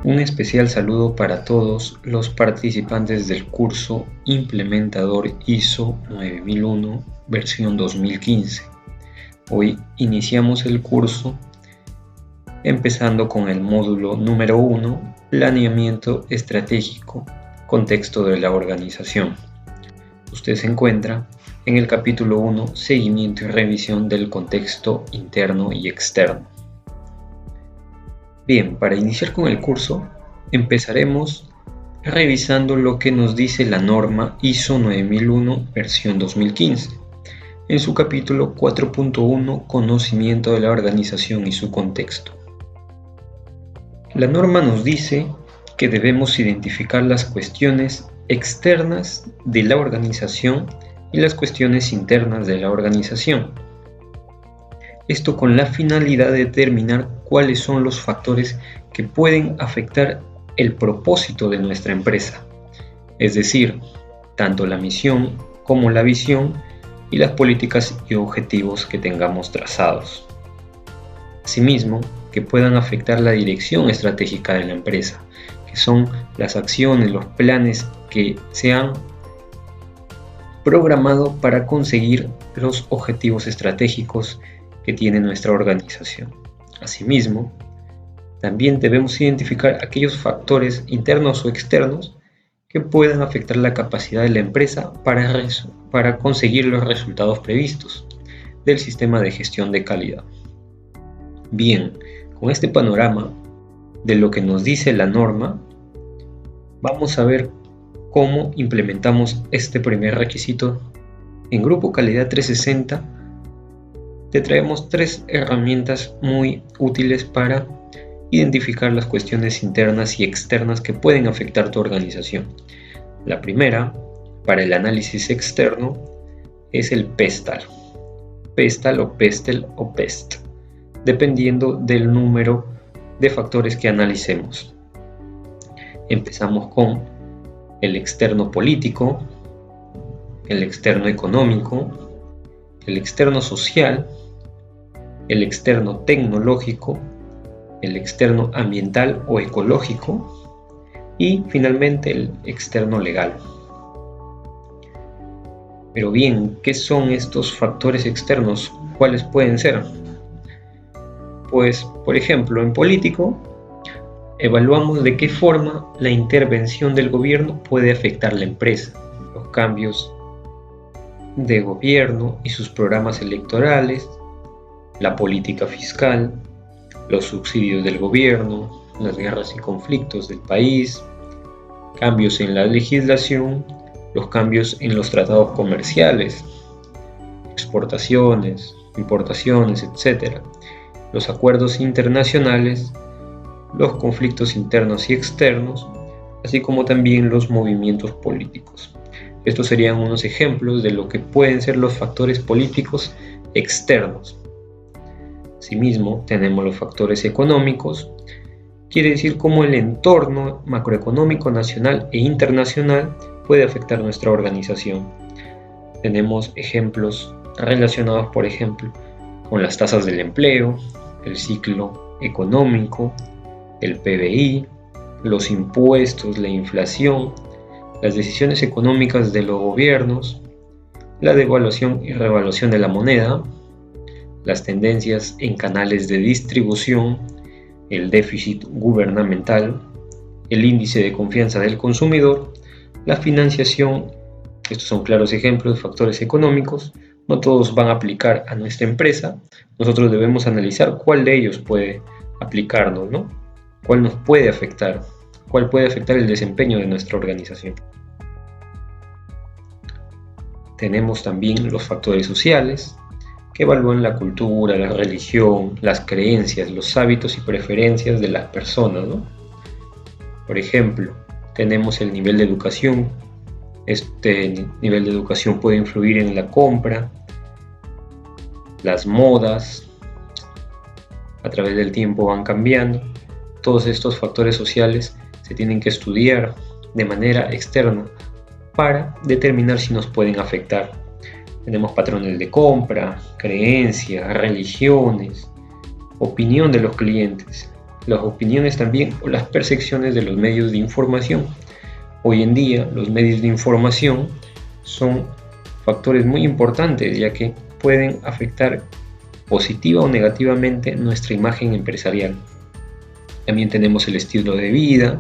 Un especial saludo para todos los participantes del curso Implementador ISO 9001 versión 2015. Hoy iniciamos el curso empezando con el módulo número 1, Planeamiento Estratégico, Contexto de la Organización. Usted se encuentra en el capítulo 1, Seguimiento y Revisión del Contexto Interno y Externo. Bien, para iniciar con el curso, empezaremos revisando lo que nos dice la norma ISO 9001 versión 2015, en su capítulo 4.1, Conocimiento de la organización y su contexto. La norma nos dice que debemos identificar las cuestiones externas de la organización y las cuestiones internas de la organización. Esto con la finalidad de determinar cuáles son los factores que pueden afectar el propósito de nuestra empresa, es decir, tanto la misión como la visión y las políticas y objetivos que tengamos trazados. Asimismo, que puedan afectar la dirección estratégica de la empresa, que son las acciones, los planes que se han programado para conseguir los objetivos estratégicos que tiene nuestra organización. Asimismo, también debemos identificar aquellos factores internos o externos que puedan afectar la capacidad de la empresa para conseguir los resultados previstos del sistema de gestión de calidad. Bien, con este panorama de lo que nos dice la norma, vamos a ver cómo implementamos este primer requisito. En Grupo Calidad 360 te traemos 3 herramientas muy útiles para identificar las cuestiones internas y externas que pueden afectar tu organización. La primera, para el análisis externo, es el PESTAL. PESTAL o PESTEL o PEST, dependiendo del número de factores que analicemos. Empezamos con el externo político, el externo económico, el externo social, el externo tecnológico, el externo ambiental o ecológico y finalmente el externo legal. Pero bien, ¿qué son estos factores externos? ¿Cuáles pueden ser? Pues, por ejemplo, en político, evaluamos de qué forma la intervención del gobierno puede afectar la empresa, los cambios de gobierno y sus programas electorales, la política fiscal, los subsidios del gobierno, las guerras y conflictos del país, cambios en la legislación, los cambios en los tratados comerciales, exportaciones, importaciones, etc., los acuerdos internacionales, los conflictos internos y externos, así como también los movimientos políticos. Estos serían unos ejemplos de lo que pueden ser los factores políticos externos. Asimismo, tenemos los factores económicos, quiere decir cómo el entorno macroeconómico nacional e internacional puede afectar nuestra organización. Tenemos ejemplos relacionados, por ejemplo, con las tasas del empleo, el ciclo económico, el PBI, los impuestos, la inflación, las decisiones económicas de los gobiernos, la devaluación y revaluación de la moneda, las tendencias en canales de distribución, el déficit gubernamental, el índice de confianza del consumidor, la financiación. Estos son claros ejemplos de factores económicos. No todos van a aplicar a nuestra empresa. Nosotros debemos analizar cuál de ellos puede aplicarnos, ¿no? ¿Cuál nos puede afectar? ¿Cuál puede afectar el desempeño de nuestra organización? Tenemos también los factores sociales, que evalúan la cultura, la religión, las creencias, los hábitos y preferencias de las personas, ¿no? Por ejemplo, tenemos el nivel de educación. Este nivel de educación puede influir en la compra, las modas, a través del tiempo van cambiando. Todos estos factores sociales se tienen que estudiar de manera externa para determinar si nos pueden afectar. Tenemos patrones de compra, creencias, religiones, opinión de los clientes, las opiniones también o las percepciones de los medios de información. Hoy en día los medios de información son factores muy importantes, ya que pueden afectar positiva o negativamente nuestra imagen empresarial. También tenemos el estilo de vida.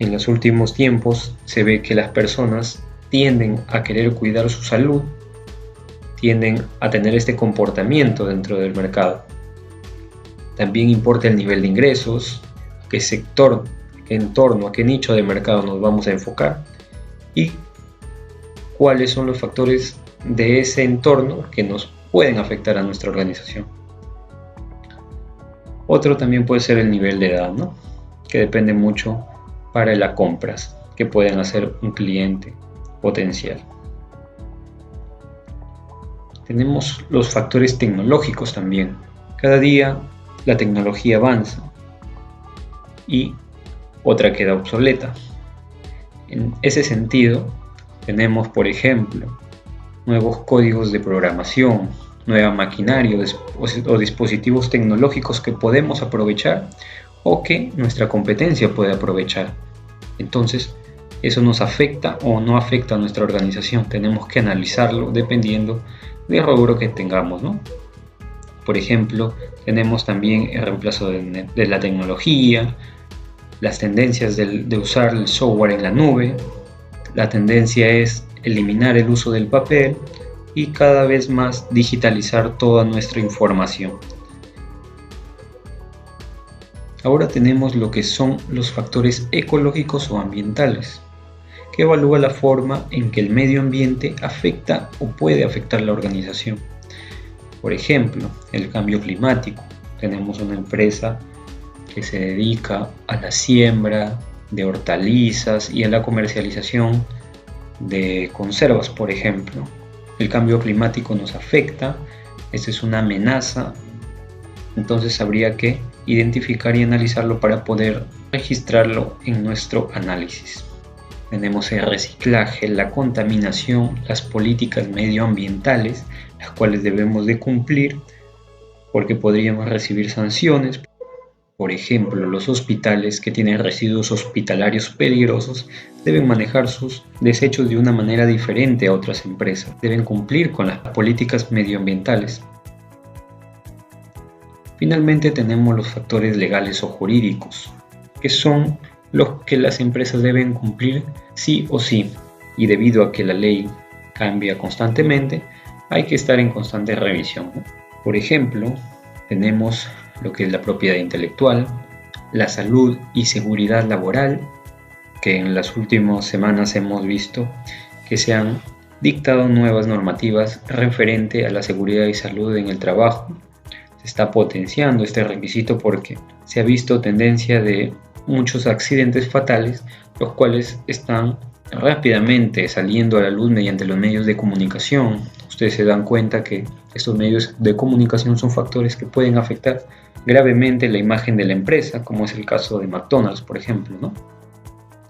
En los últimos tiempos se ve que las personas tienden a querer cuidar su salud, tienden a tener este comportamiento dentro del mercado. También importa el nivel de ingresos, qué sector, qué entorno, a qué nicho de mercado nos vamos a enfocar y cuáles son los factores de ese entorno que nos pueden afectar a nuestra organización. Otro también puede ser el nivel de edad, ¿no? Que depende mucho para las compras que pueden hacer un cliente potencial. Tenemos los factores tecnológicos también. Cada día la tecnología avanza y otra queda obsoleta. En ese sentido, tenemos, por ejemplo, nuevos códigos de programación, nueva maquinaria o dispositivos tecnológicos que podemos aprovechar o que nuestra competencia puede aprovechar. Entonces, eso nos afecta o no afecta a nuestra organización. Tenemos que analizarlo dependiendo del rubro que tengamos, ¿no? Por ejemplo, tenemos también el reemplazo de la tecnología, las tendencias de usar el software en la nube. La tendencia es eliminar el uso del papel y cada vez más digitalizar toda nuestra información. Ahora tenemos lo que son los factores ecológicos o ambientales, que evalúa la forma en que el medio ambiente afecta o puede afectar la organización. Por ejemplo, el cambio climático. Tenemos una empresa que se dedica a la siembra de hortalizas y a la comercialización de conservas, por ejemplo. El cambio climático nos afecta, esta es una amenaza, entonces habría que identificar y analizarlo para poder registrarlo en nuestro análisis. Tenemos el reciclaje, la contaminación, las políticas medioambientales, las cuales debemos de cumplir porque podríamos recibir sanciones. Por ejemplo, los hospitales que tienen residuos hospitalarios peligrosos deben manejar sus desechos de una manera diferente a otras empresas. Deben cumplir con las políticas medioambientales. Finalmente tenemos los factores legales o jurídicos, que son los que las empresas deben cumplir sí o sí. Y debido a que la ley cambia constantemente, hay que estar en constante revisión, ¿no? Por ejemplo, tenemos lo que es la propiedad intelectual, la salud y seguridad laboral, que en las últimas semanas hemos visto que se han dictado nuevas normativas referente a la seguridad y salud en el trabajo. Se está potenciando este requisito porque se ha visto tendencia de muchos accidentes fatales, los cuales están rápidamente saliendo a la luz mediante los medios de comunicación. Ustedes se dan cuenta que estos medios de comunicación son factores que pueden afectar gravemente la imagen de la empresa, como es el caso de McDonald's, por ejemplo, ¿no?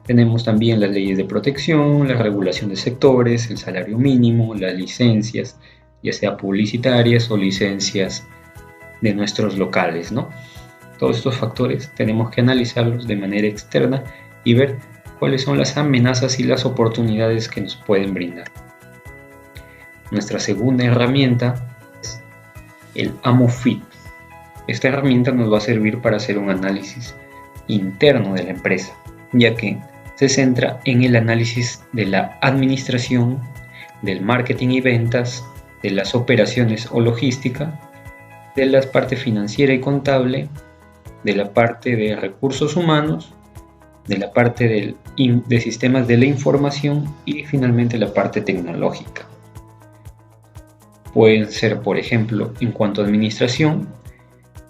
Tenemos también las leyes de protección, la regulación de sectores, el salario mínimo, las licencias, ya sea publicitarias o licencias de nuestros locales, ¿no? Todos estos factores tenemos que analizarlos de manera externa y ver cuáles son las amenazas y las oportunidades que nos pueden brindar. Nuestra segunda herramienta es el AMOFIT. Esta herramienta nos va a servir para hacer un análisis interno de la empresa, ya que se centra en el análisis de la administración, del marketing y ventas, de las operaciones o logística, de la parte financiera y contable, de la parte de recursos humanos, de la parte de sistemas de la información y finalmente la parte tecnológica. Pueden ser, por ejemplo, en cuanto a administración,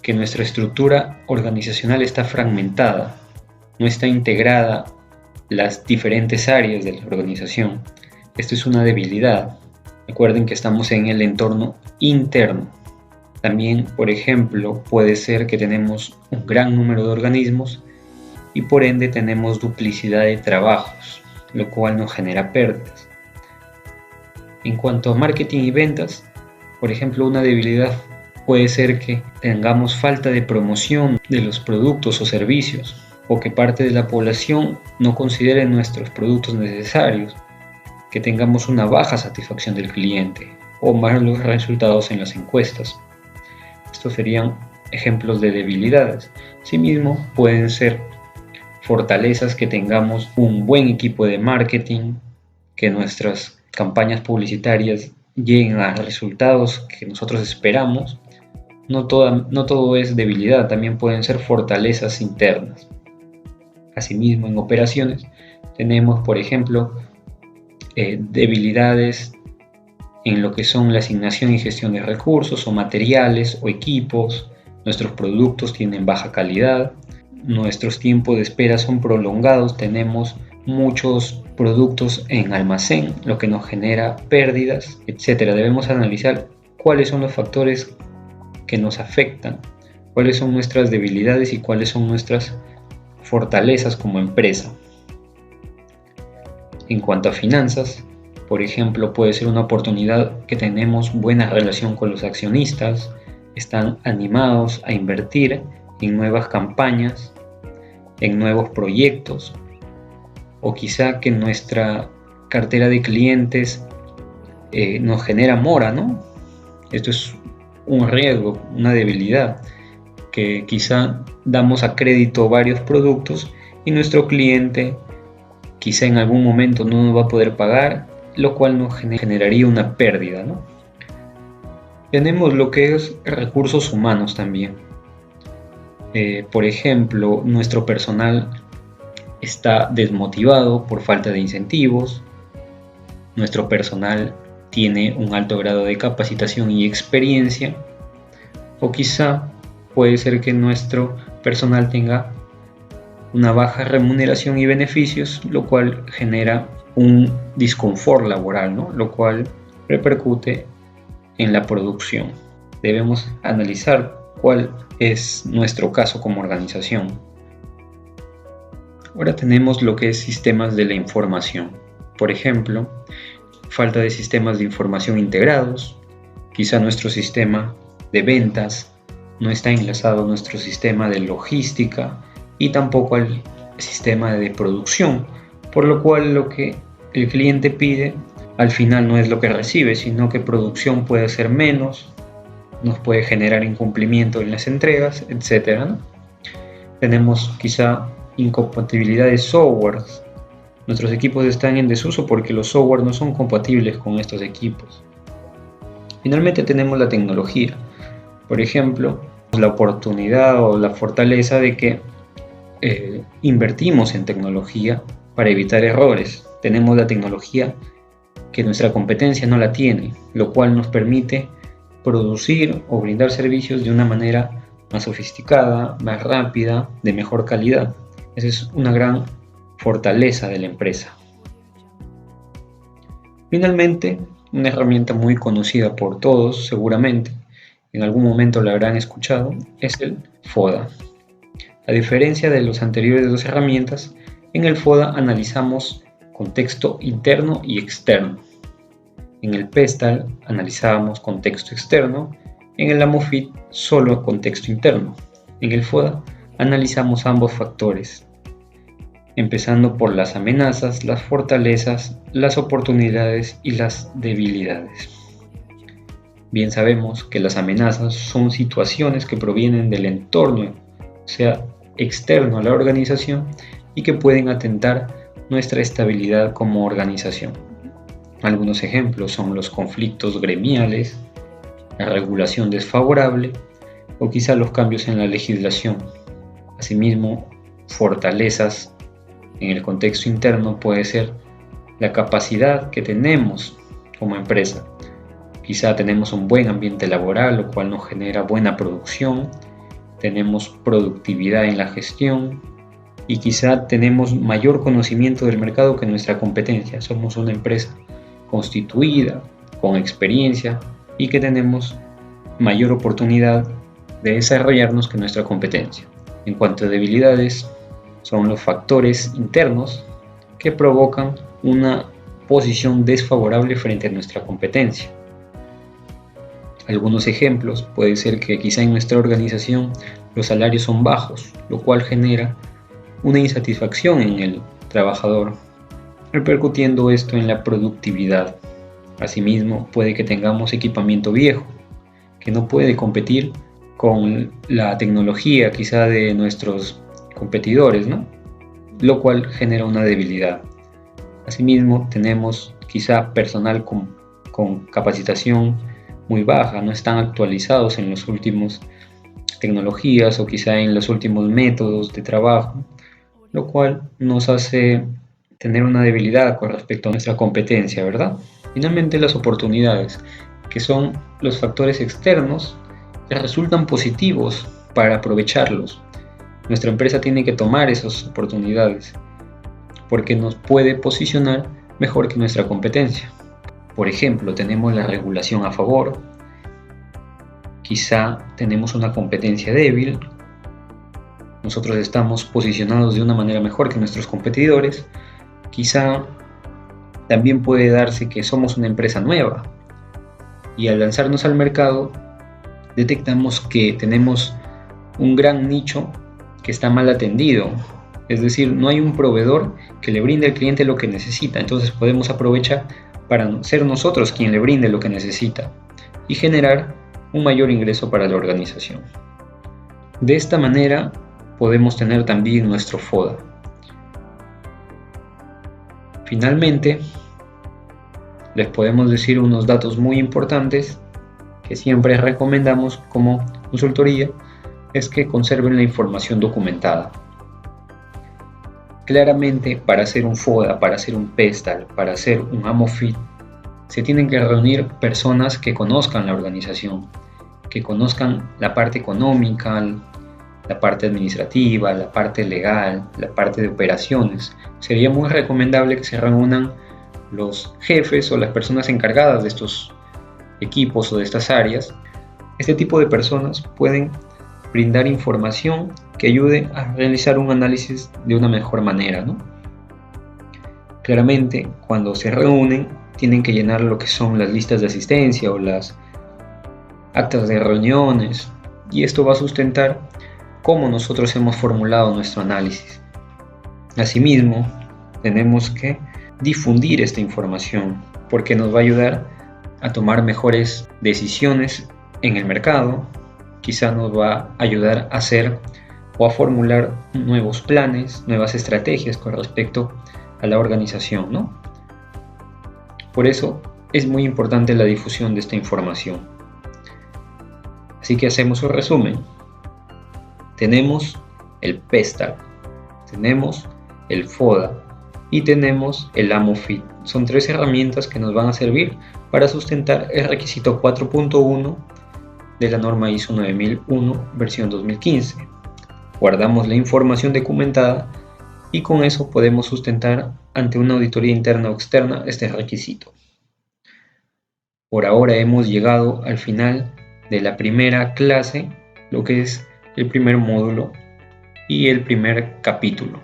que nuestra estructura organizacional está fragmentada, no está integrada las diferentes áreas de la organización. Esto es una debilidad. Recuerden que estamos en el entorno interno. También, por ejemplo, puede ser que tenemos un gran número de organismos y por ende tenemos duplicidad de trabajos, lo cual nos genera pérdidas. En cuanto a marketing y ventas, por ejemplo, una debilidad Puede ser que tengamos falta de promoción de los productos o servicios, o que parte de la población no considere nuestros productos necesarios, que tengamos una baja satisfacción del cliente o malos resultados en las encuestas. Estos serían ejemplos de debilidades. Asimismo, pueden ser fortalezas que tengamos un buen equipo de marketing, que nuestras campañas publicitarias lleguen a resultados que nosotros esperamos. No todo es debilidad, también pueden ser fortalezas internas. Asimismo, en operaciones tenemos, por ejemplo, debilidades en lo que son la asignación y gestión de recursos o materiales o equipos. Nuestros productos tienen baja calidad, nuestros tiempos de espera son prolongados, tenemos muchos productos en almacén, lo que nos genera pérdidas, etc. Debemos analizar cuáles son los factores que nos afectan, cuáles son nuestras debilidades y cuáles son nuestras fortalezas como empresa. En cuanto a finanzas, por ejemplo, puede ser una oportunidad que tenemos buena relación con los accionistas, están animados a invertir en nuevas campañas, en nuevos proyectos, o quizá que nuestra cartera de clientes nos genera mora, ¿no? Esto es un riesgo, una debilidad, que quizá damos a crédito varios productos y nuestro cliente quizá en algún momento no nos va a poder pagar, lo cual nos generaría una pérdida, ¿no? Tenemos lo que es recursos humanos también. Por ejemplo, nuestro personal está desmotivado por falta de incentivos, nuestro personal tiene un alto grado de capacitación y experiencia, o quizá puede ser que nuestro personal tenga una baja remuneración y beneficios, lo cual genera un disconfort laboral, ¿no? Lo cual repercute en la producción. Debemos analizar cuál es nuestro caso como organización. Ahora tenemos lo que es sistemas de la información. Por ejemplo, falta de sistemas de información integrados. Quizá nuestro sistema de ventas no está enlazado a nuestro sistema de logística y tampoco al sistema de producción, por lo cual lo que el cliente pide al final no es lo que recibe, sino que producción puede ser menos, nos puede generar incumplimiento en las entregas, etc., ¿no? Tenemos quizá incompatibilidad de softwares. Nuestros equipos están en desuso porque los softwares no son compatibles con estos equipos. Finalmente tenemos la tecnología. Por ejemplo, la oportunidad o la fortaleza de que invertimos en tecnología para evitar errores. Tenemos la tecnología que nuestra competencia no la tiene, lo cual nos permite producir o brindar servicios de una manera más sofisticada, más rápida, de mejor calidad. Esa es una gran fortaleza de la empresa. Finalmente, una herramienta muy conocida por todos, seguramente, en algún momento la habrán escuchado, es el FODA. A diferencia de las anteriores dos herramientas, en el FODA analizamos contexto interno y externo. En el PESTAL analizábamos contexto externo, en el AMOFIT solo contexto interno. En el FODA analizamos ambos factores, empezando por las amenazas, las fortalezas, las oportunidades y las debilidades. Bien sabemos que las amenazas son situaciones que provienen del entorno, o sea, externo a la organización y que pueden atentar nuestra estabilidad como organización. Algunos ejemplos son los conflictos gremiales, la regulación desfavorable o quizá los cambios en la legislación. Asimismo, fortalezas en el contexto interno puede ser la capacidad que tenemos como empresa. Quizá tenemos un buen ambiente laboral, lo cual nos genera buena producción, tenemos productividad en la gestión y quizá tenemos mayor conocimiento del mercado que nuestra competencia. Somos una empresa constituida, con experiencia y que tenemos mayor oportunidad de desarrollarnos que nuestra competencia. En cuanto a debilidades, son los factores internos que provocan una posición desfavorable frente a nuestra competencia. Algunos ejemplos puede ser que quizá en nuestra organización los salarios son bajos, lo cual genera una insatisfacción en el trabajador, repercutiendo esto en la productividad. Asimismo, puede que tengamos equipamiento viejo, que no puede competir con la tecnología quizá de nuestros competidores, ¿no? Lo cual genera una debilidad. Asimismo, tenemos quizá personal con capacitación muy baja, no están actualizados en las últimas tecnologías o quizá en los últimos métodos de trabajo, lo cual nos hace tener una debilidad con respecto a nuestra competencia, ¿verdad? Finalmente, las oportunidades, que son los factores externos que resultan positivos para aprovecharlos. Nuestra empresa tiene que tomar esas oportunidades porque nos puede posicionar mejor que nuestra competencia. Por ejemplo, tenemos la regulación a favor, quizá tenemos una competencia débil, nosotros estamos posicionados de una manera mejor que nuestros competidores, quizá también puede darse que somos una empresa nueva y al lanzarnos al mercado detectamos que tenemos un gran nicho que está mal atendido, es decir, no hay un proveedor que le brinde al cliente lo que necesita, entonces podemos aprovechar para ser nosotros quien le brinde lo que necesita y generar un mayor ingreso para la organización. De esta manera podemos tener también nuestro FODA. Finalmente, les podemos decir unos datos muy importantes que siempre recomendamos como consultoría, es que conserven la información documentada. Claramente, para hacer un FODA, para hacer un PESTAL, para hacer un AMOFIT, se tienen que reunir personas que conozcan la organización, que conozcan la parte económica, la parte administrativa, la parte legal, la parte de operaciones. Sería muy recomendable que se reúnan los jefes o las personas encargadas de estos equipos o de estas áreas. Este tipo de personas pueden brindar información que ayude a realizar un análisis de una mejor manera, ¿no? Claramente, cuando se reúnen, tienen que llenar lo que son las listas de asistencia o las actas de reuniones, y esto va a sustentar cómo nosotros hemos formulado nuestro análisis. Asimismo, tenemos que difundir esta información porque nos va a ayudar a tomar mejores decisiones en el mercado, quizá nos va a ayudar a hacer o a formular nuevos planes, nuevas estrategias con respecto a la organización, ¿no? Por eso es muy importante la difusión de esta información. Así que hacemos un resumen. Tenemos el PESTAL, tenemos el FODA y tenemos el AMOFIT. Son 3 herramientas que nos van a servir para sustentar el requisito 4.1 de la norma ISO 9001 versión 2015. Guardamos la información documentada y con eso podemos sustentar ante una auditoría interna o externa este requisito. Por ahora hemos llegado al final de la primera clase, lo que es el primer módulo y el primer capítulo.